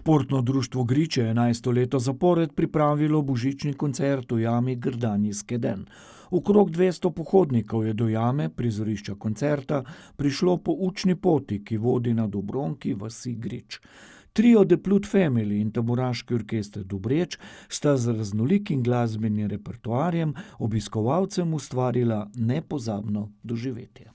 Športno društvo Griče je 11. leto zapored pripravilo božični koncert v jami Grdanji Skedenj. Okrog 200 pohodnikov je do jame, prizorišča koncerta, prišlo po učni poti, ki vodi na Dobronki vasi Grič. Trio The Plut Family in tamburaški orkester Dobreč sta z raznolikim glasbenim repertoarjem obiskovalcem ustvarila nepozabno doživetje.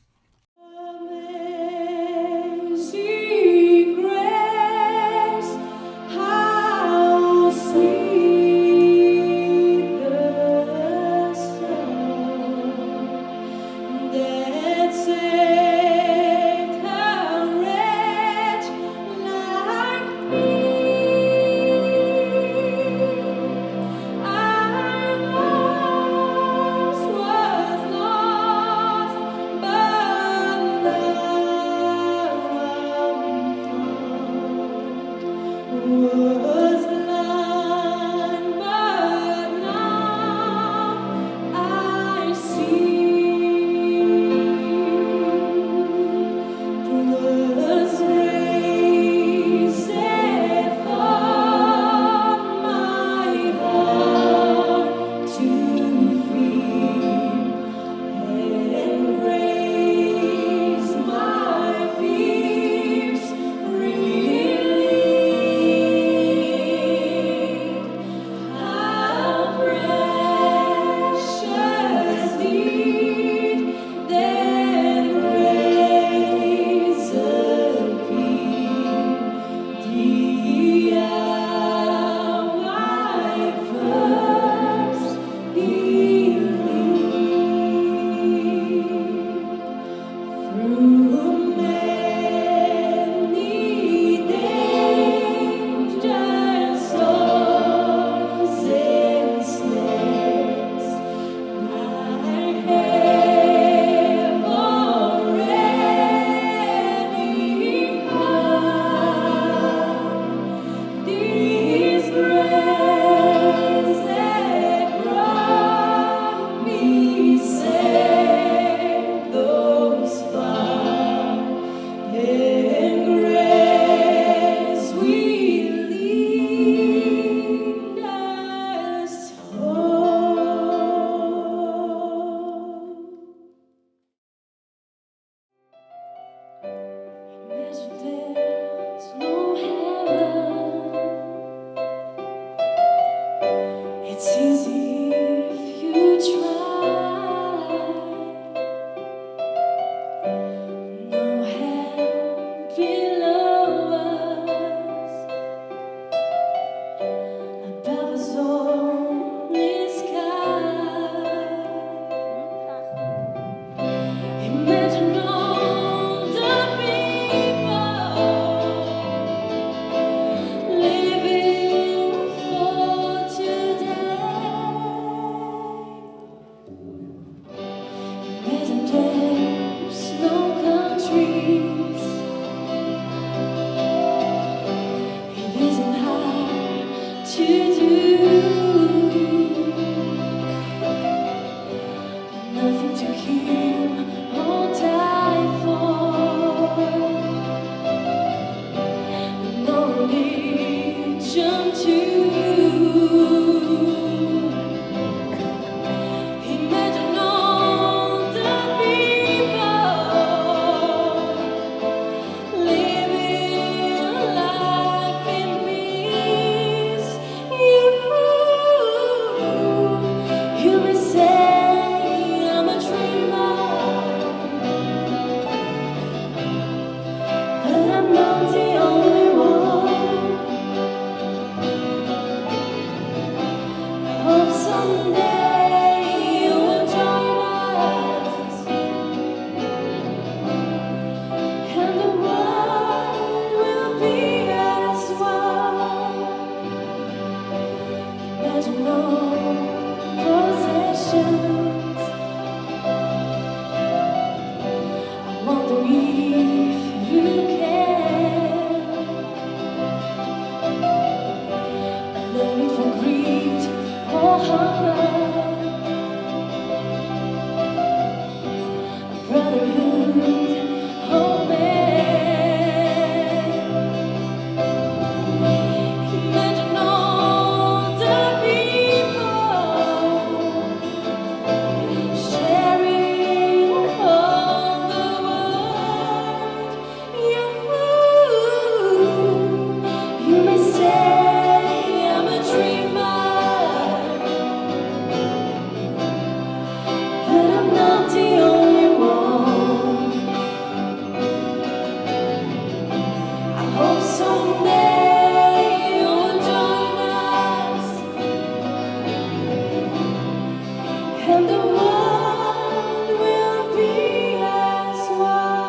and the world will be as one.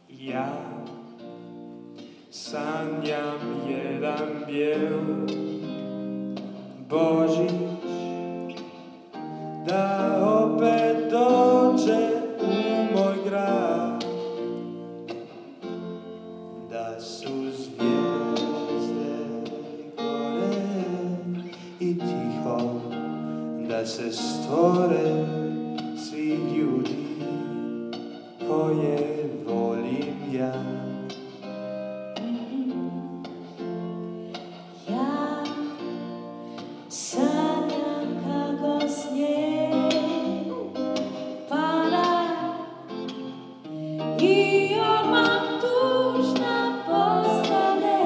Ja sanjam jedan bijel Božić, da opet dođe u moj grad, da su zvijezde gore i tiho, da se stvore svi ljudi koje volim ja. Ja sanjam kako snijeg pada i odmah tužna postane,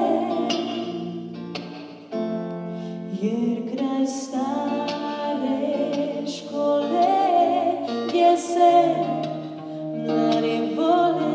jer kraj stare škole gdje se mladi vole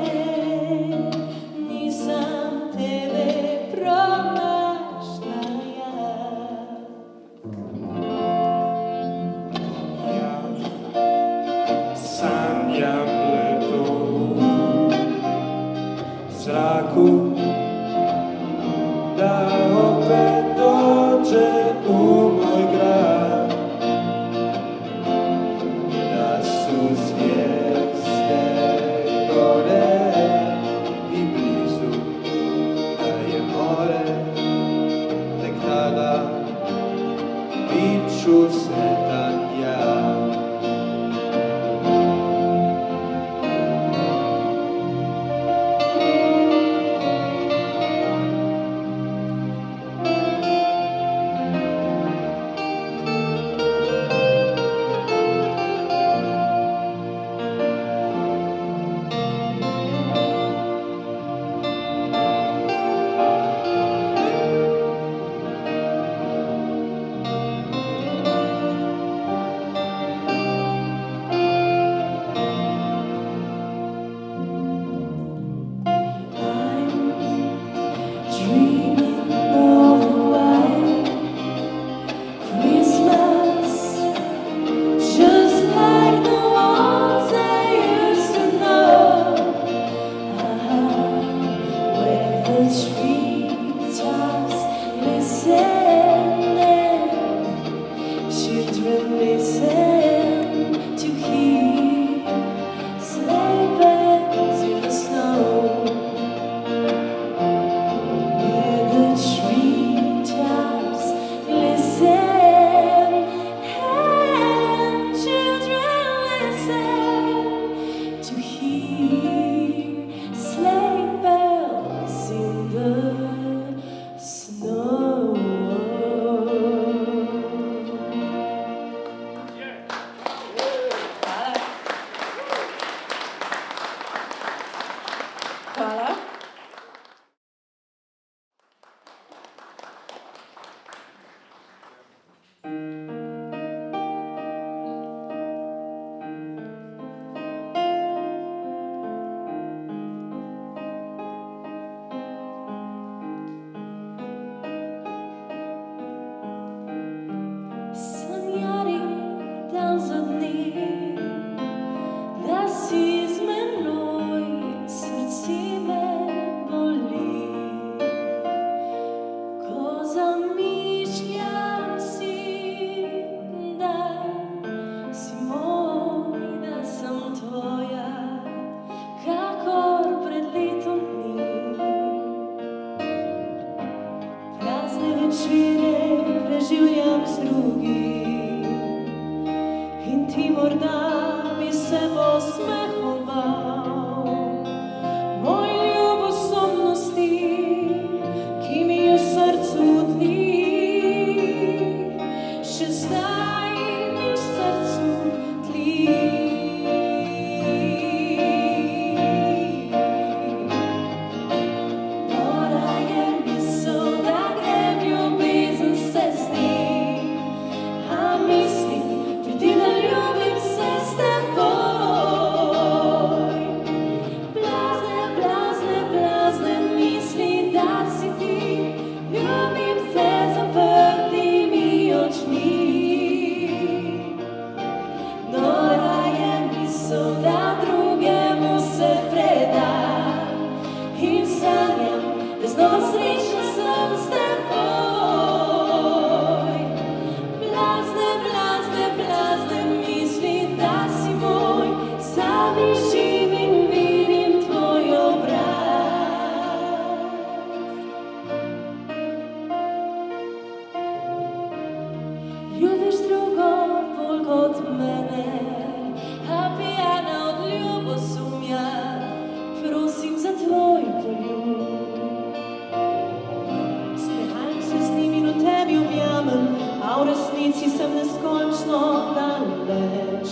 ulici sem neskončno daleč,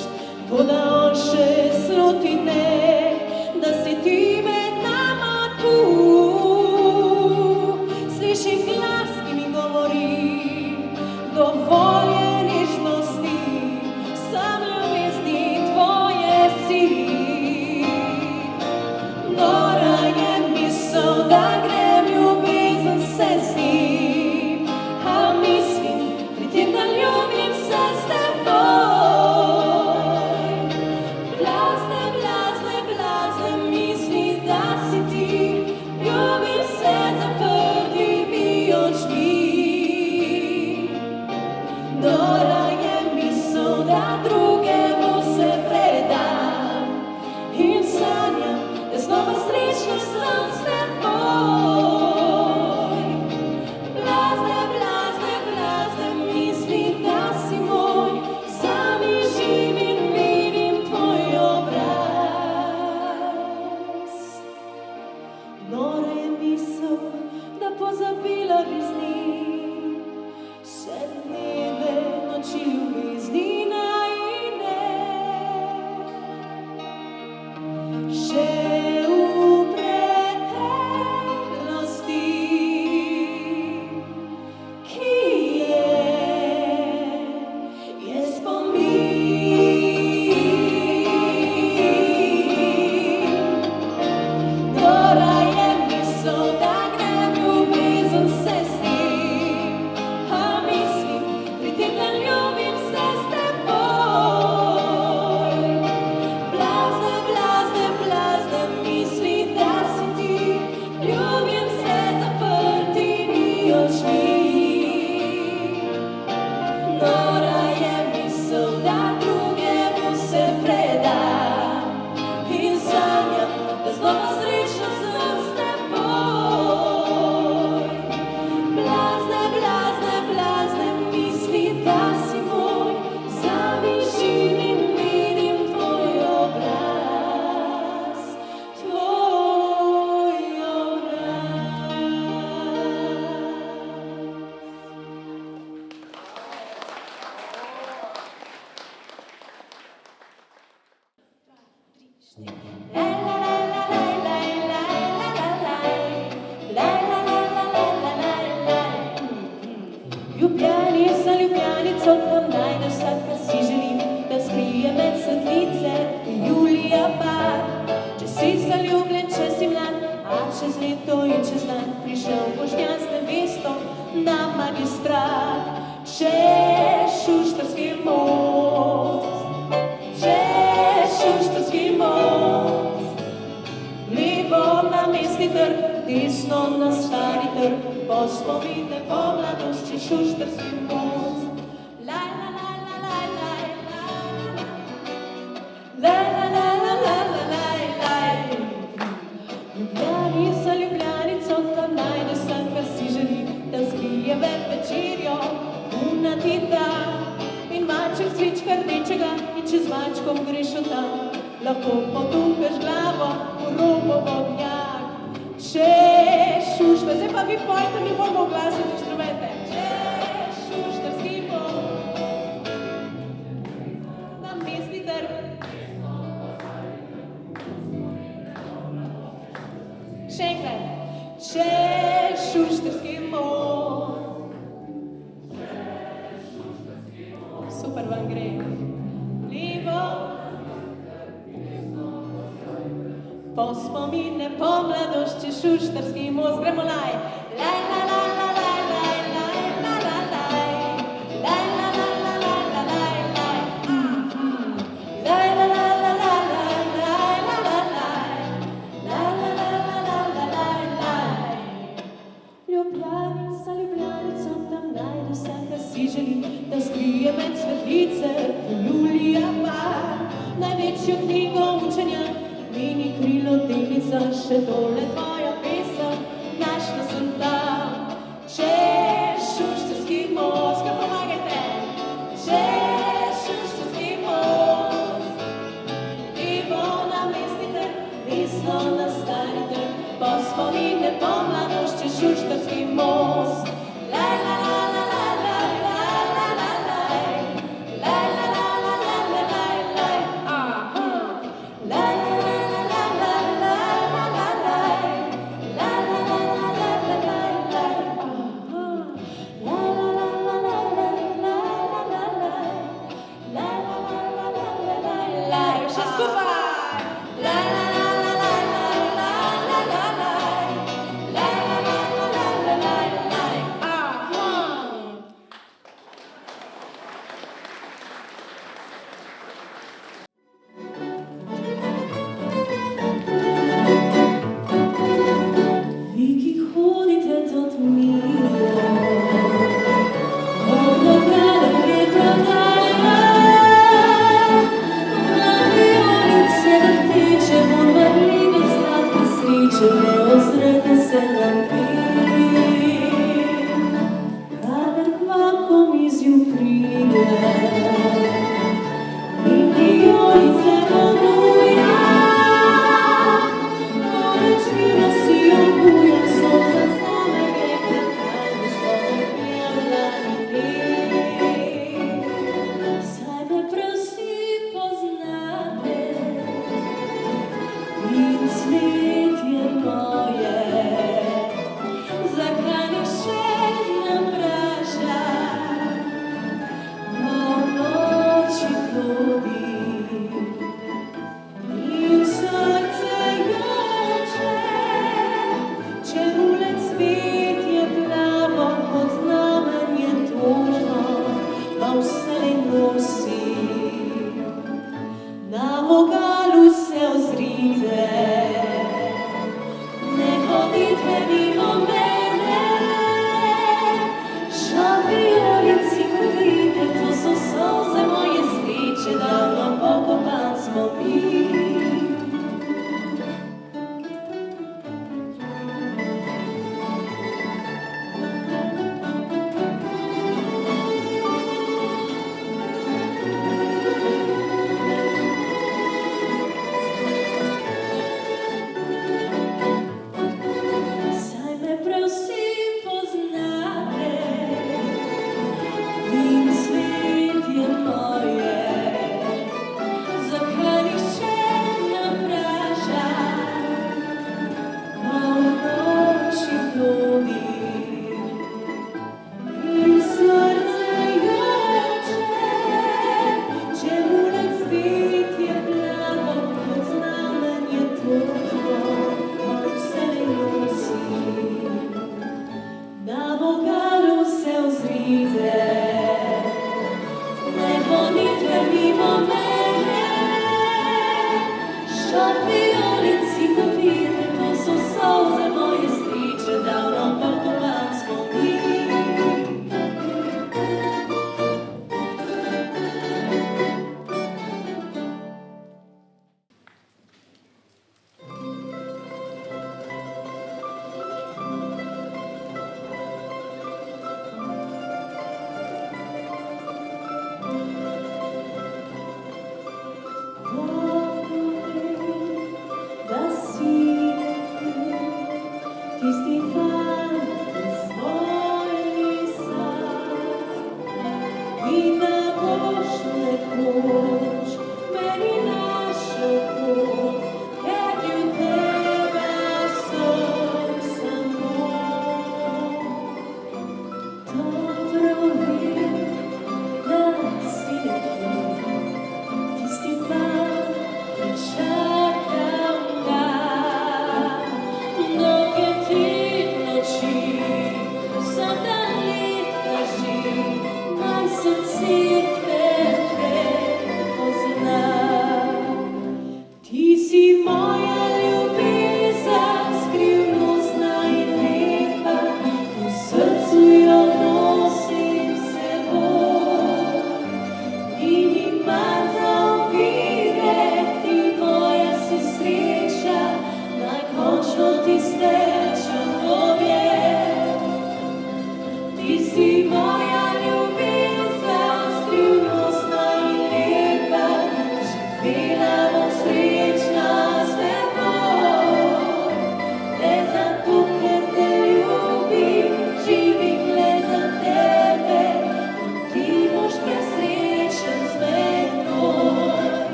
toda on še sluti ne, da si ti med nama tu. Slišim glas, ki mi govori, dovolj je nežnosti, sam ljubezni tvoje si. Nora je misel, da grem ljubezen se zdi, a mislim pri tem, da ljubim se s teboj. Blazne, blazne, blazne misli, da si ti, ljubim se zaprtimi očmi. Nora je misel, da drugemu se predam in sanjam, da znova srečna sem s teboj. Blazne, blazne, blazne misli, da si moj, sami živim in vidim tvoj obraz. Nora je misel, da pozabila bi z njim vse dneve, noči ljubezni najine. Še v preteklosti, ki je spomin. Nora je misel, da grem ljubezen se zdi, a mislim pri tem, da ljubim se s teboj. Blazne, blazne, blazne misli, da si ti, ljubim se zaprtimi očmi. Nora je misel, da drugemu se predam in sanjam, da znova srečna sem s teboj. Blazne, blazne, blazne misli, da si moj, sami živim in vidim tvoj obraz, tvoj obraz. Ljubljanica, Ljubljanico, tam najde vsak, kar si želim, da skrije med svetlice Julija par. Če si zaljubljen, če si mlad, a čez leto in čez dan prišel Boštjan s nevesto na magistrat. Čez Šuštarski most, čez Šuštarski most, levo na Mestni trg, desno na Stari trg, po spomine po mladost, čez Šuštarski most. Laj, la, la, la, laj, laj, laj, laj, la, la, la, la, la, laj, laj. Ljubljanica, Ljubljanico, tam najde vsak, kar si želi, tam skrije med večerjo unati dan. In maček cvička rdečega in čez mačkom greš od tam, lahko potukaš glavo v robov ognjak. Čez Šuštar, zdaj pa vi pojte, mi moramo oglasiti inštrumente. Čez Šuštarski most, na Mestni trg. Še enkrat. Čez Šuštarski most. Super vam gre. Levo, po spomine po mladost, čez Šuštarski most. Gremo laj. Laj, la, la, la, laj, laj, laj, la, la, laj. Laj, la, la, la, laj, la, laj, laj. Laj, la, la, la, la, laj, laj, la, la, laj. Laj, la, la, la, la, la, laj, laj. Ljubljanica, Ljubljanico, tam najde vsak, kar si želi, da skrije med svetlice Julija par. Največjo knjigo učenja, mini krilo delnica, še tole tvoja pesem, našla sem tam. Čez Šuštarski most, kar pomagajte. Čez Šuštarski most, levo na Mestni trg, desno na Stari trg, po spomine po